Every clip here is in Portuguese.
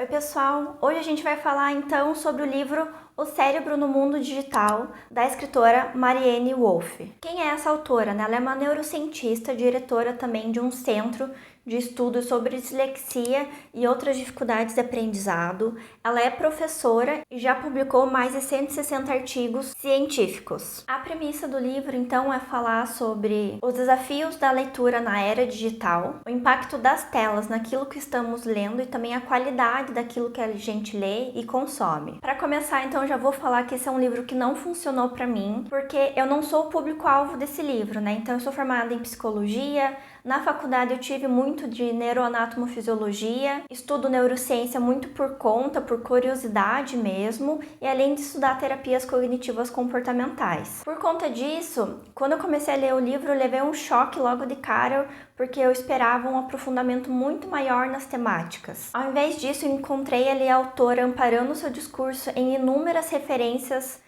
Oi pessoal, hoje a gente vai falar então sobre o livro O Cérebro no Mundo Digital, da escritora Maryanne Wolf. Quem é essa autora? Ela é uma neurocientista, diretora também de um centro de estudos sobre dislexia e outras dificuldades de aprendizado. Ela é professora e já publicou mais de 160 artigos científicos. A premissa do livro, então, é falar sobre os desafios da leitura na era digital, o impacto das telas naquilo que estamos lendo e também a qualidade daquilo que a gente lê e consome. Para começar, então, já vou falar que esse é um livro que não funcionou para mim, porque eu não sou o público-alvo desse livro, né? Então, eu sou formada em psicologia. Na faculdade eu tive muito de neuroanatomofisiologia, estudo neurociência muito por conta, por curiosidade mesmo, e além de estudar terapias cognitivas comportamentais. Por conta disso, quando eu comecei a ler o livro, eu levei um choque logo de cara, porque eu esperava um aprofundamento muito maior nas temáticas. Ao invés disso, eu encontrei ali a autora amparando seu discurso em inúmeras referências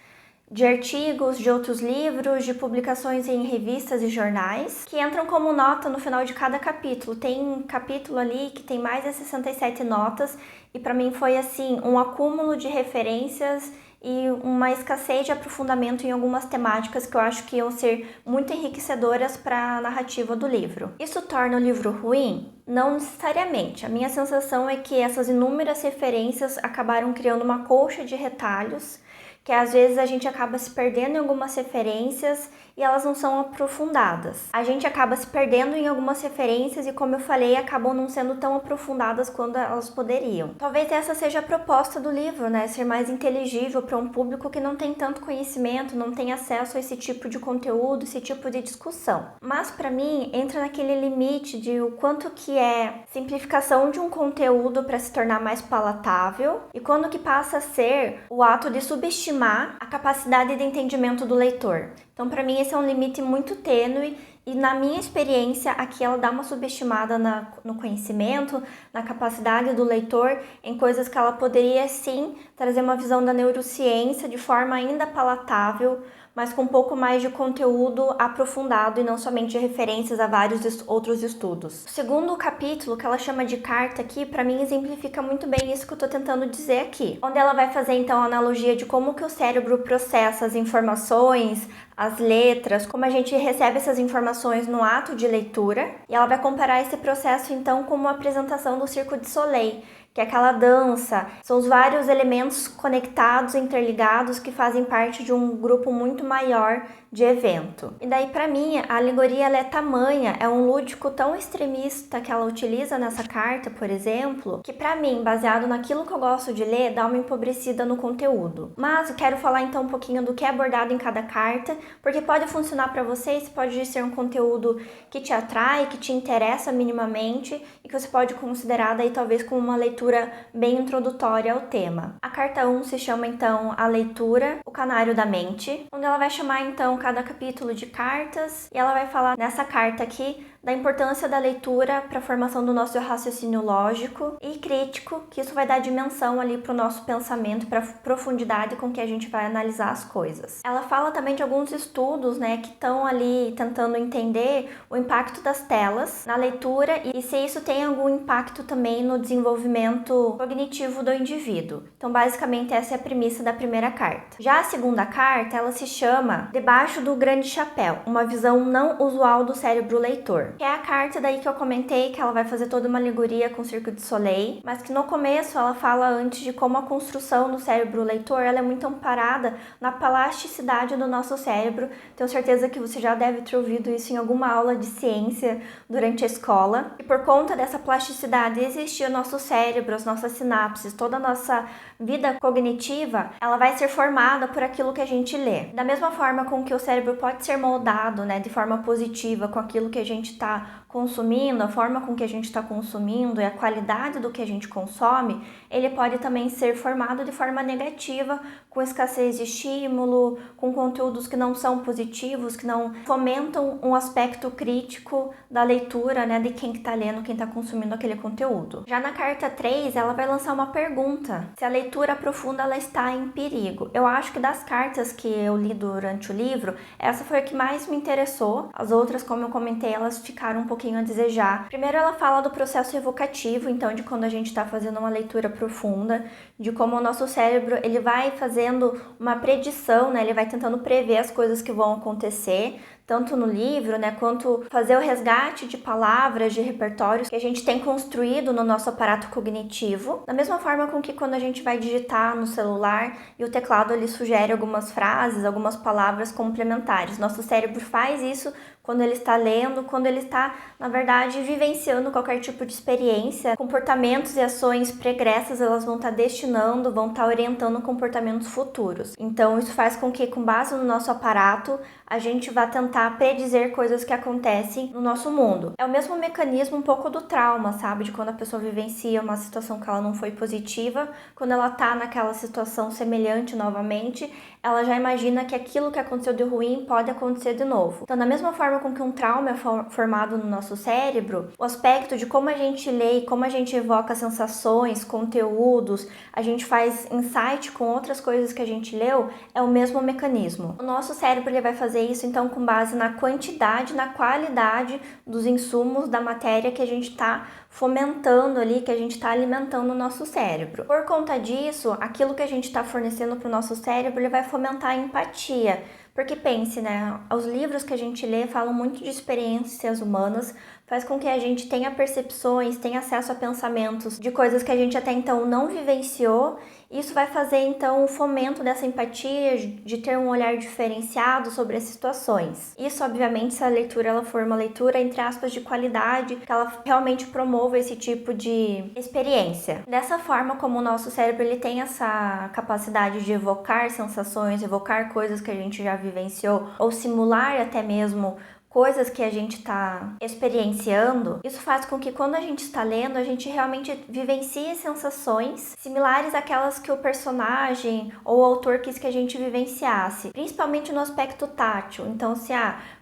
de artigos, de outros livros, de publicações em revistas e jornais, que entram como nota no final de cada capítulo. Tem um capítulo ali que tem mais de 67 notas, e para mim foi assim, um acúmulo de referências e uma escassez de aprofundamento em algumas temáticas que eu acho que iam ser muito enriquecedoras para a narrativa do livro. Isso torna o livro ruim? Não necessariamente. A minha sensação é que essas inúmeras referências acabaram criando uma colcha de retalhos, que às vezes a gente acaba se perdendo em algumas referências e elas não são aprofundadas. A gente acaba se perdendo em algumas referências e, como eu falei, acabam não sendo tão aprofundadas quanto elas poderiam. Talvez essa seja a proposta do livro, né? Ser mais inteligível para um público que não tem tanto conhecimento, não tem acesso a esse tipo de conteúdo, esse tipo de discussão. Mas para mim entra naquele limite de o quanto que é simplificação de um conteúdo para se tornar mais palatável e quando que passa a ser o ato de subestimar a capacidade de entendimento do leitor. Então, para mim, esse é um limite muito tênue e, na minha experiência, aqui ela dá uma subestimada no conhecimento, na capacidade do leitor, em coisas que ela poderia, sim, trazer uma visão da neurociência de forma ainda palatável, mas com um pouco mais de conteúdo aprofundado e não somente referências a vários outros estudos. O segundo capítulo, que ela chama de carta aqui, para mim exemplifica muito bem isso que eu tô tentando dizer aqui. Onde ela vai fazer então a analogia de como que o cérebro processa as informações, as letras, como a gente recebe essas informações no ato de leitura, e ela vai comparar esse processo então com uma apresentação do Cirque du Soleil, que é aquela dança, são os vários elementos conectados, interligados, que fazem parte de um grupo muito maior de evento. E daí, para mim, a alegoria ela é tamanha, é um lúdico tão extremista que ela utiliza nessa carta, por exemplo, que para mim, baseado naquilo que eu gosto de ler, dá uma empobrecida no conteúdo. Mas eu quero falar então um pouquinho do que é abordado em cada carta, porque pode funcionar para vocês, pode ser um conteúdo que te atrai, que te interessa minimamente e que você pode considerar daí talvez como uma leitura bem introdutória ao tema. A carta 1 se chama então A Leitura, o Canário da Mente, onde ela vai chamar então cada capítulo de cartas e ela vai falar nessa carta aqui da importância da leitura para a formação do nosso raciocínio lógico e crítico, que isso vai dar dimensão ali para o nosso pensamento, para a profundidade com que a gente vai analisar as coisas. Ela fala também de alguns estudos, né, que estão ali tentando entender o impacto das telas na leitura e se isso tem algum impacto também no desenvolvimento cognitivo do indivíduo. Então, basicamente, essa é a premissa da primeira carta. Já a segunda carta, ela se chama Debaixo do Grande Chapéu, uma visão não usual do cérebro leitor. Que é a carta daí que eu comentei, que ela vai fazer toda uma alegoria com o Cirque du Soleil, mas que no começo ela fala antes de como a construção do cérebro leitor ela é muito amparada na plasticidade do nosso cérebro. Tenho certeza que você já deve ter ouvido isso em alguma aula de ciência durante a escola. E por conta dessa plasticidade existir o nosso cérebro, as nossas sinapses, toda a nossa vida cognitiva, ela vai ser formada por aquilo que a gente lê. Da mesma forma com que o cérebro pode ser moldado, né, de forma positiva com aquilo que a gente está consumindo, a forma com que a gente está consumindo e a qualidade do que a gente consome, ele pode também ser formado de forma negativa, com escassez de estímulo, com conteúdos que não são positivos, que não fomentam um aspecto crítico da leitura, né, de quem está lendo, quem está consumindo aquele conteúdo. Já na carta 3, ela vai lançar uma pergunta: se a leitura profunda ela está em perigo. Eu acho que das cartas que eu li durante o livro, essa foi a que mais me interessou. As outras, como eu comentei, elas ficaram um pouquinho pouquinho a desejar. Primeiro ela fala do processo evocativo, então de quando a gente está fazendo uma leitura profunda, de como o nosso cérebro ele vai fazendo uma predição, né? Ele vai tentando prever as coisas que vão acontecer, tanto no livro, né, quanto fazer o resgate de palavras, de repertórios que a gente tem construído no nosso aparato cognitivo. Da mesma forma com que quando a gente vai digitar no celular e o teclado ele sugere algumas frases, algumas palavras complementares. Nosso cérebro faz isso quando ele está lendo, quando ele está, na verdade, vivenciando qualquer tipo de experiência. Comportamentos e ações pregressas, elas vão estar destinando, vão estar orientando comportamentos futuros. Então, isso faz com que, com base no nosso aparato, a gente vá tentar predizer coisas que acontecem no nosso mundo. É o mesmo mecanismo um pouco do trauma, sabe? De quando a pessoa vivencia uma situação que ela não foi positiva, quando ela tá naquela situação semelhante novamente, ela já imagina que aquilo que aconteceu de ruim pode acontecer de novo. Então, da mesma forma com que um trauma é formado no nosso cérebro, o aspecto de como a gente lê e como a gente evoca sensações, conteúdos, a gente faz insight com outras coisas que a gente leu, é o mesmo mecanismo. O nosso cérebro ele vai fazer isso, então, com base na quantidade, na qualidade dos insumos, da matéria que a gente está fomentando ali, que a gente está alimentando o nosso cérebro. Por conta disso, aquilo que a gente está fornecendo para o nosso cérebro, ele vai fomentar a empatia. Porque pense, né, os livros que a gente lê falam muito de experiências humanas, faz com que a gente tenha percepções, tenha acesso a pensamentos de coisas que a gente até então não vivenciou. Isso vai fazer, então, o fomento dessa empatia, de ter um olhar diferenciado sobre as situações. Isso, obviamente, se a leitura ela for uma leitura, entre aspas, de qualidade, que ela realmente promova esse tipo de experiência. Dessa forma, como o nosso cérebro ele tem essa capacidade de evocar sensações, evocar coisas que a gente já vivenciou, ou simular até mesmo coisas que a gente está experienciando, isso faz com que quando a gente está lendo, a gente realmente vivencie sensações similares àquelas que o personagem ou o autor quis que a gente vivenciasse, principalmente no aspecto tátil. Então, se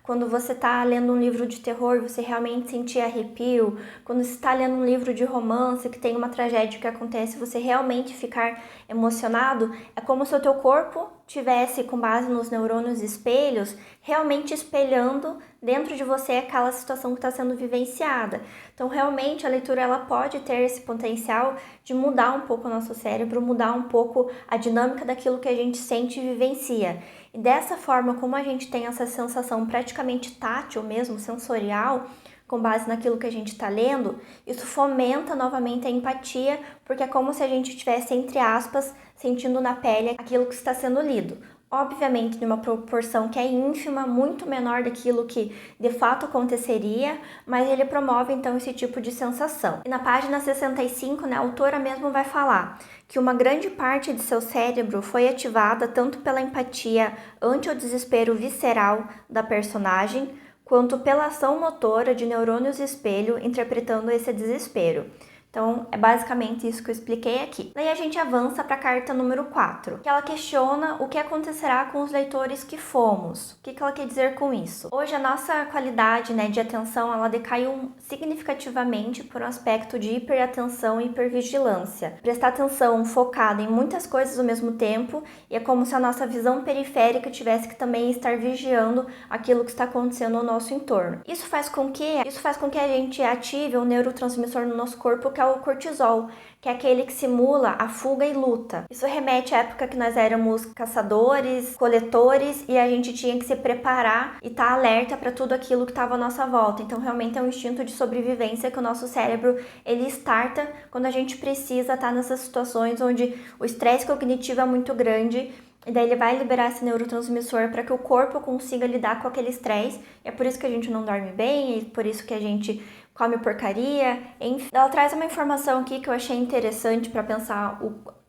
quando você está lendo um livro de terror, você realmente sentir arrepio. Quando você está lendo um livro de romance que tem uma tragédia que acontece, você realmente ficar emocionado. É como se o teu corpo tivesse, com base nos neurônios espelhos, realmente espelhando dentro de você aquela situação que está sendo vivenciada. Então, realmente, a leitura ela pode ter esse potencial de mudar um pouco o nosso cérebro, mudar um pouco a dinâmica daquilo que a gente sente e vivencia. E dessa forma, como a gente tem essa sensação praticamente tátil mesmo, sensorial, com base naquilo que a gente está lendo, isso fomenta novamente a empatia, porque é como se a gente estivesse, entre aspas, sentindo na pele aquilo que está sendo lido. Obviamente, de uma proporção que é ínfima, muito menor daquilo que de fato aconteceria, mas ele promove então esse tipo de sensação. E na página 65, né, a autora mesmo vai falar que uma grande parte de seu cérebro foi ativada tanto pela empatia ante o desespero visceral da personagem, quanto pela ação motora de neurônios espelho interpretando esse desespero. Então, é basicamente isso que eu expliquei aqui. Daí a gente avança para a carta número 4, que ela questiona o que acontecerá com os leitores que fomos. O que ela quer dizer com isso? Hoje a nossa qualidade, né, de atenção, ela decaiu significativamente por um aspecto de hiperatenção e hipervigilância. Prestar atenção focada em muitas coisas ao mesmo tempo, e é como se a nossa visão periférica tivesse que também estar vigiando aquilo que está acontecendo no nosso entorno. Isso faz com que a gente ative um neurotransmissor no nosso corpo, que é o cortisol, que é aquele que simula a fuga e luta. Isso remete à época que nós éramos caçadores, coletores, e a gente tinha que se preparar e estar alerta para tudo aquilo que estava à nossa volta. Então, realmente é um instinto de sobrevivência que o nosso cérebro, ele starta quando a gente precisa estar nessas situações onde o estresse cognitivo é muito grande, e daí ele vai liberar esse neurotransmissor para que o corpo consiga lidar com aquele estresse. É por isso que a gente não dorme bem, é por isso que a gente come porcaria, enfim. Ela traz uma informação aqui que eu achei interessante para pensar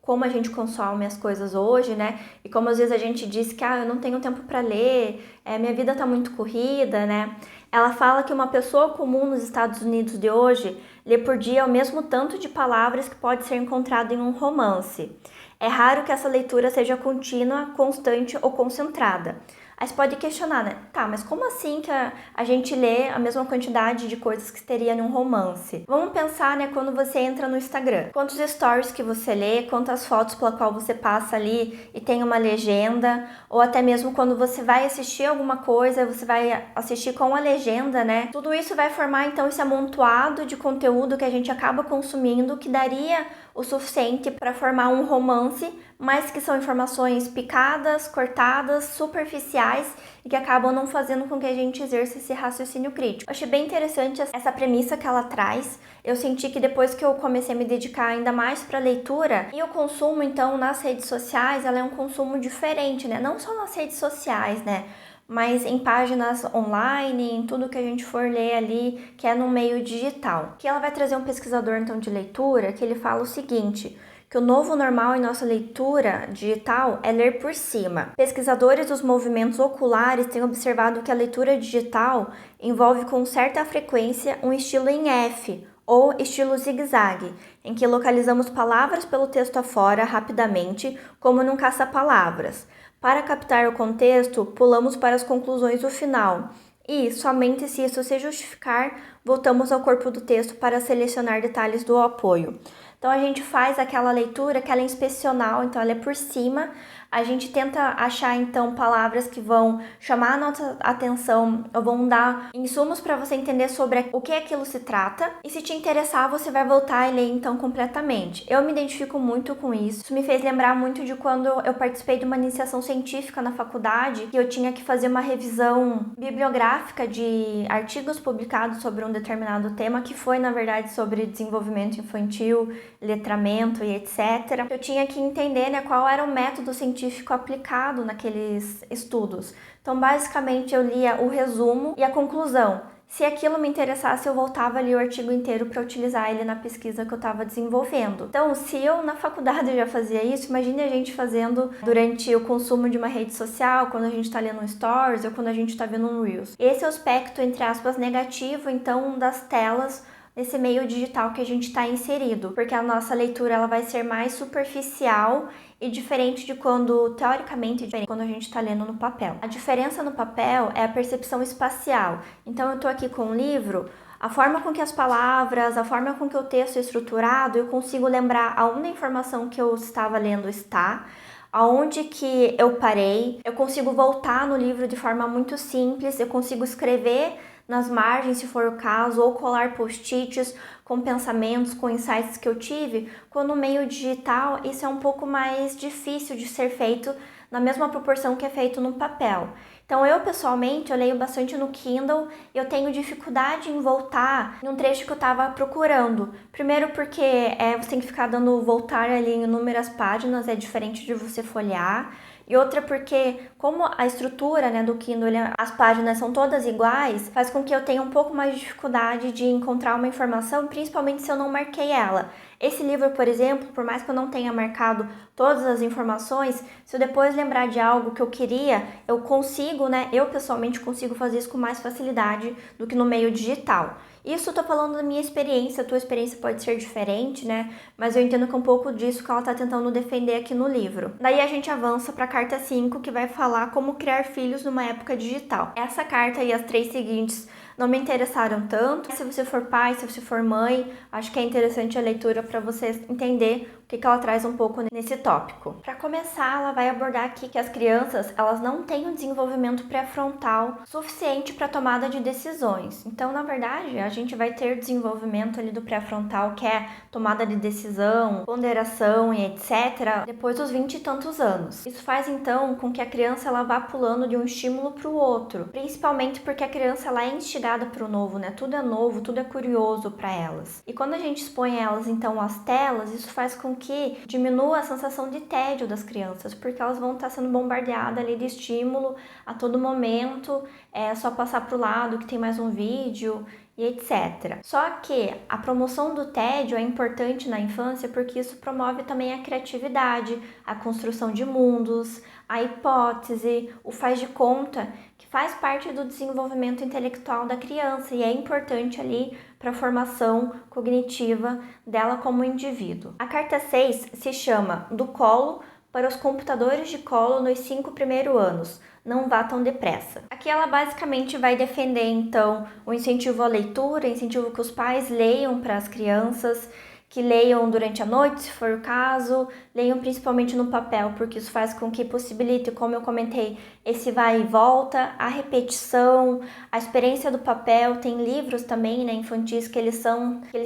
como a gente consome as coisas hoje, né? E como às vezes a gente diz que eu não tenho tempo para ler, minha vida tá muito corrida, né? Ela fala que uma pessoa comum nos Estados Unidos de hoje lê por dia o mesmo tanto de palavras que pode ser encontrado em um romance. É raro que essa leitura seja contínua, constante ou concentrada. Aí você pode questionar, né? Tá, mas como assim que a gente lê a mesma quantidade de coisas que teria num romance? Vamos pensar, né, quando você entra no Instagram. Quantos stories que você lê, quantas fotos pela qual você passa ali e tem uma legenda, ou até mesmo quando você vai assistir alguma coisa, você vai assistir com a legenda, né? Tudo isso vai formar então esse amontoado de conteúdo que a gente acaba consumindo, que daria o suficiente para formar um romance, mas que são informações picadas, cortadas, superficiais e que acabam não fazendo com que a gente exerça esse raciocínio crítico. Eu achei bem interessante essa premissa que ela traz. Eu senti que depois que eu comecei a me dedicar ainda mais para a leitura, e o consumo então nas redes sociais, ela é um consumo diferente, né? Não só nas redes sociais, né? Mas em páginas online, em tudo que a gente for ler ali, que é no meio digital. Que ela vai trazer um pesquisador então de leitura, que ele fala o seguinte, que o novo normal em nossa leitura digital é ler por cima. Pesquisadores dos movimentos oculares têm observado que a leitura digital envolve com certa frequência um estilo em F, ou estilo zigue-zague, em que localizamos palavras pelo texto afora rapidamente, como num caça-palavras. Para captar o contexto, pulamos para as conclusões do final e, somente se isso se justificar, voltamos ao corpo do texto para selecionar detalhes do apoio. Então a gente faz aquela leitura que ela é inspecional, então ela é por cima. A gente tenta achar então palavras que vão chamar a nossa atenção, ou vão dar insumos para você entender sobre o que aquilo se trata. E se te interessar, você vai voltar e ler então completamente. Eu me identifico muito com isso. Isso me fez lembrar muito de quando eu participei de uma iniciação científica na faculdade, que eu tinha que fazer uma revisão bibliográfica de artigos publicados sobre um determinado tema, que foi na verdade sobre desenvolvimento infantil, letramento e etc. Eu tinha que entender, né, qual era o método científico aplicado naqueles estudos. Então, basicamente, eu lia o resumo e a conclusão. Se aquilo me interessasse, eu voltava ali o artigo inteiro para utilizar ele na pesquisa que eu estava desenvolvendo. Então, se eu na faculdade já fazia isso, imagine a gente fazendo durante o consumo de uma rede social, quando a gente está lendo um Stories ou quando a gente está vendo um Reels. Esse é o aspecto, entre aspas, negativo, então, das telas nesse meio digital que a gente está inserido, porque a nossa leitura ela vai ser mais superficial e diferente de quando, teoricamente, diferente quando a gente está lendo no papel. A diferença no papel é a percepção espacial. Então eu estou aqui com um livro, a forma com que as palavras, a forma com que o texto é estruturado, eu consigo lembrar aonde a informação que eu estava lendo está, aonde que eu parei, eu consigo voltar no livro de forma muito simples, eu consigo escrever nas margens, se for o caso, ou colar post-its com pensamentos, com insights que eu tive, quando no meio digital isso é um pouco mais difícil de ser feito na mesma proporção que é feito no papel. Então eu pessoalmente, eu leio bastante no Kindle e eu tenho dificuldade em voltar num trecho que eu estava procurando. Primeiro porque você tem que ficar dando voltar ali em inúmeras páginas, é diferente de você folhear. E outra porque, como a estrutura, né, do Kindle, as páginas são todas iguais, faz com que eu tenha um pouco mais de dificuldade de encontrar uma informação, principalmente se eu não marquei ela. Esse livro, por exemplo, por mais que eu não tenha marcado todas as informações, se eu depois lembrar de algo que eu queria, eu consigo, né, eu pessoalmente consigo fazer isso com mais facilidade do que no meio digital. Isso eu tô falando da minha experiência, a tua experiência pode ser diferente, né? Mas eu entendo que é um pouco disso que ela tá tentando defender aqui no livro. Daí a gente avança para a carta 5, que vai falar como criar filhos numa época digital. Essa carta e as 3 seguintes não me interessaram tanto. Se você for pai, se você for mãe, acho que é interessante a leitura para você entender o que ela traz um pouco nesse tópico. Para começar, ela vai abordar aqui que as crianças, elas não têm um desenvolvimento pré-frontal suficiente para tomada de decisões. Então, na verdade, a gente vai ter desenvolvimento ali do pré-frontal, que é tomada de decisão, ponderação e etc, depois dos 20 e tantos anos. Isso faz então com que a criança ela vá pulando de um estímulo para o outro, principalmente porque a criança ela é instigada para o novo, né? Tudo é novo, tudo é curioso para elas. E quando a gente expõe elas então às telas, isso faz com que diminua a sensação de tédio das crianças, porque elas vão estar sendo bombardeadas ali de estímulo a todo momento, é só passar para o lado que tem mais um vídeo e etc. Só que a promoção do tédio é importante na infância porque isso promove também a criatividade, a construção de mundos, a hipótese, o faz de conta, que faz parte do desenvolvimento intelectual da criança e é importante ali para a formação cognitiva dela como indivíduo. A carta 6 se chama Do Colo para os computadores de colo nos 5 primeiros anos. Não vá tão depressa. Aqui ela basicamente vai defender, então, o incentivo à leitura, incentivo que os pais leiam para as crianças, que leiam durante a noite, se for o caso, leiam principalmente no papel, porque isso faz com que possibilite, como eu comentei, esse vai e volta, a repetição, a experiência do papel. Tem livros também, né, infantis, que eles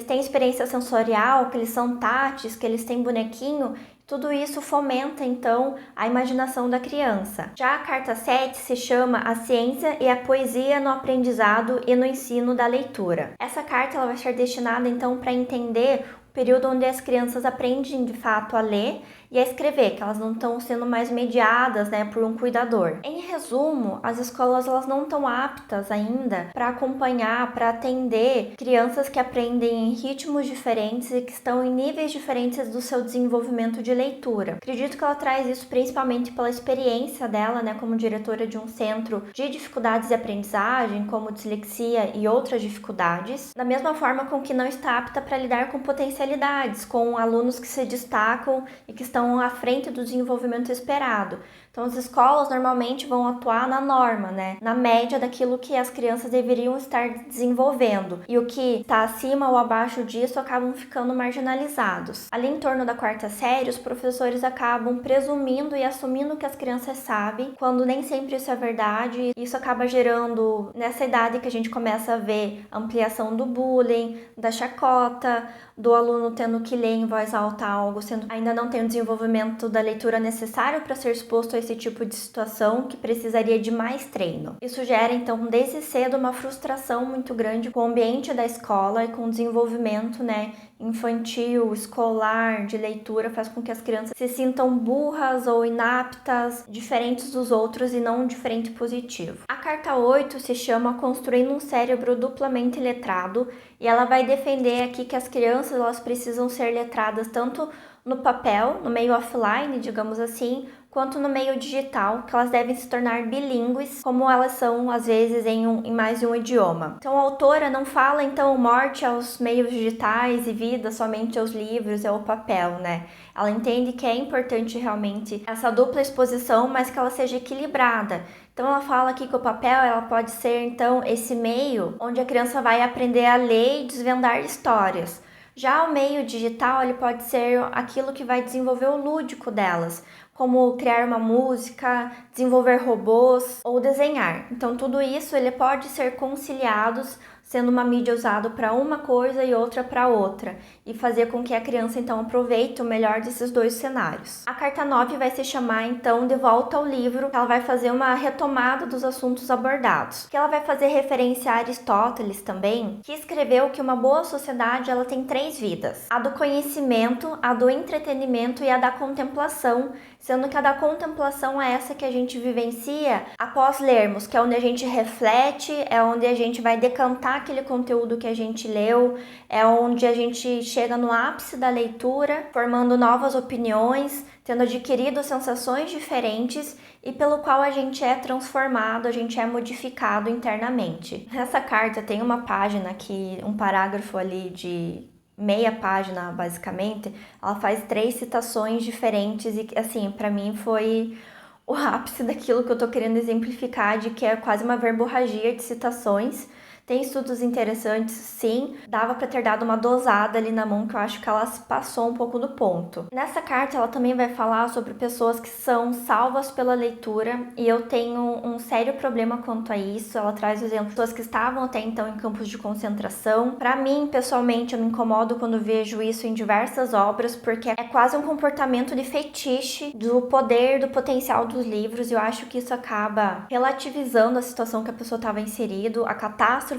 têm experiência sensorial, que eles são táteis, que eles têm bonequinho. Tudo isso fomenta, então, a imaginação da criança. Já a carta 7 se chama A Ciência e a Poesia no Aprendizado e no Ensino da Leitura. Essa carta ela vai ser destinada, então, para entender o período onde as crianças aprendem, de fato, a ler e a escrever, que elas não estão sendo mais mediadas, né, por um cuidador. Em resumo, as escolas elas não estão aptas ainda para acompanhar, para atender crianças que aprendem em ritmos diferentes e que estão em níveis diferentes do seu desenvolvimento de leitura. Acredito que ela traz isso principalmente pela experiência dela, né, como diretora de um centro de dificuldades de aprendizagem, como dislexia e outras dificuldades, da mesma forma com que não está apta para lidar com potencialidades, com alunos que se destacam e que estão à frente do desenvolvimento esperado. Então, as escolas normalmente vão atuar na norma, né? Na média daquilo que as crianças deveriam estar desenvolvendo. E o que está acima ou abaixo disso acabam ficando marginalizados. Ali em torno da quarta série, os professores acabam presumindo e assumindo que as crianças sabem, quando nem sempre isso é verdade. Isso acaba gerando, nessa idade que a gente começa a ver a ampliação do bullying, da chacota, do aluno tendo que ler em voz alta algo, sendo ainda não tem o desenvolvimento da leitura necessário para ser exposto a esse tipo de situação, que precisaria de mais treino. Isso gera, então, desde cedo uma frustração muito grande com o ambiente da escola e com o desenvolvimento, né, infantil, escolar, de leitura, faz com que as crianças se sintam burras ou inaptas, diferentes dos outros e não um diferente positivo. A carta 8 se chama Construindo um Cérebro Duplamente Letrado e ela vai defender aqui que as crianças elas precisam ser letradas tanto no papel, no meio offline, digamos assim, quanto no meio digital, que elas devem se tornar bilíngues, como elas são, às vezes, em mais de um idioma. Então, a autora não fala, então, morte aos meios digitais e vida somente aos livros e ao papel, né? Ela entende que é importante, realmente, essa dupla exposição, mas que ela seja equilibrada. Então, ela fala aqui que o papel ela pode ser, então, esse meio onde a criança vai aprender a ler e desvendar histórias. Já o meio digital, ele pode ser aquilo que vai desenvolver o lúdico delas, como criar uma música, desenvolver robôs ou desenhar. Então, tudo isso ele pode ser conciliados, sendo uma mídia usada para uma coisa e outra para outra, e fazer com que a criança, então, aproveite o melhor desses dois cenários. A carta 9 vai se chamar, então, De Volta ao Livro. Ela vai fazer uma retomada dos assuntos abordados, que ela vai fazer referência a Aristóteles também, que escreveu que uma boa sociedade ela tem 3 vidas: a do conhecimento, a do entretenimento e a da contemplação, sendo que a da contemplação é essa que a gente vivencia após lermos, que é onde a gente reflete, é onde a gente vai decantar aquele conteúdo que a gente leu, é onde a gente chega no ápice da leitura, formando novas opiniões, tendo adquirido sensações diferentes e pelo qual a gente é transformado, a gente é modificado internamente. Nessa carta tem uma página aqui, um parágrafo ali de meia página, basicamente, ela faz 3 citações diferentes e, assim, para mim foi o ápice daquilo que eu tô querendo exemplificar, de que é quase uma verborragia de citações. Tem estudos interessantes, sim, dava para ter dado uma dosada ali na mão, que eu acho que ela passou um pouco do ponto. Nessa carta, ela também vai falar sobre pessoas que são salvas pela leitura, e eu tenho um sério problema quanto a isso. Ela traz o exemplo de pessoas que estavam até então em campos de concentração. Para mim, pessoalmente, eu me incomodo quando vejo isso em diversas obras, porque é quase um comportamento de fetiche do poder, do potencial dos livros, e eu acho que isso acaba relativizando a situação que a pessoa estava inserido, a catástrofe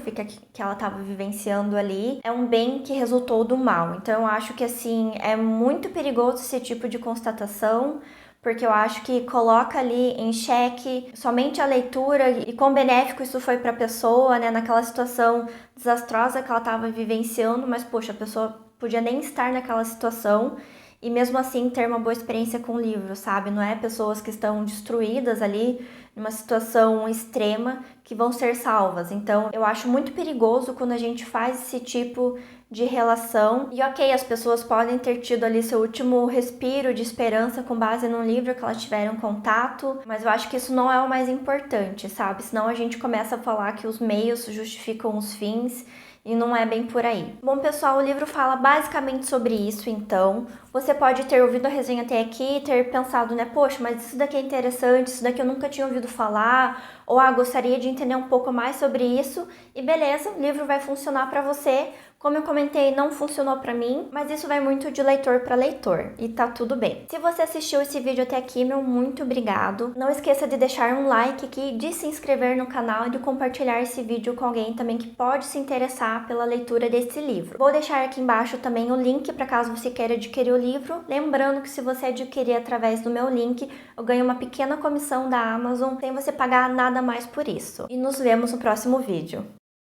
que ela estava vivenciando ali, é um bem que resultou do mal. Então eu acho que assim é muito perigoso esse tipo de constatação, porque eu acho que coloca ali em xeque somente a leitura e quão benéfico isso foi para a pessoa, né, naquela situação desastrosa que ela estava vivenciando, mas poxa, a pessoa podia nem estar naquela situação. e mesmo assim ter uma boa experiência com o livro, sabe? Não é pessoas que estão destruídas ali, numa situação extrema, que vão ser salvas. Então, eu acho muito perigoso quando a gente faz esse tipo de relação. E ok, as pessoas podem ter tido ali seu último respiro de esperança com base num livro que elas tiveram contato, mas eu acho que isso não é o mais importante, sabe? Senão a gente começa a falar que os meios justificam os fins. E não é bem por aí. Bom, pessoal, o livro fala basicamente sobre isso, então. Você pode ter ouvido a resenha até aqui e ter pensado, né? Poxa, mas isso daqui é interessante, isso daqui eu nunca tinha ouvido falar. Ou, gostaria de entender um pouco mais sobre isso. E beleza, o livro vai funcionar para você. Como eu comentei, não funcionou pra mim, mas isso vai muito de leitor para leitor, e tá tudo bem. Se você assistiu esse vídeo até aqui, meu muito obrigado. Não esqueça de deixar um like aqui, de se inscrever no canal e de compartilhar esse vídeo com alguém também que pode se interessar pela leitura desse livro. Vou deixar aqui embaixo também o link para caso você queira adquirir o livro. Lembrando que se você adquirir através do meu link, eu ganho uma pequena comissão da Amazon, sem você pagar nada mais por isso. E nos vemos no próximo vídeo.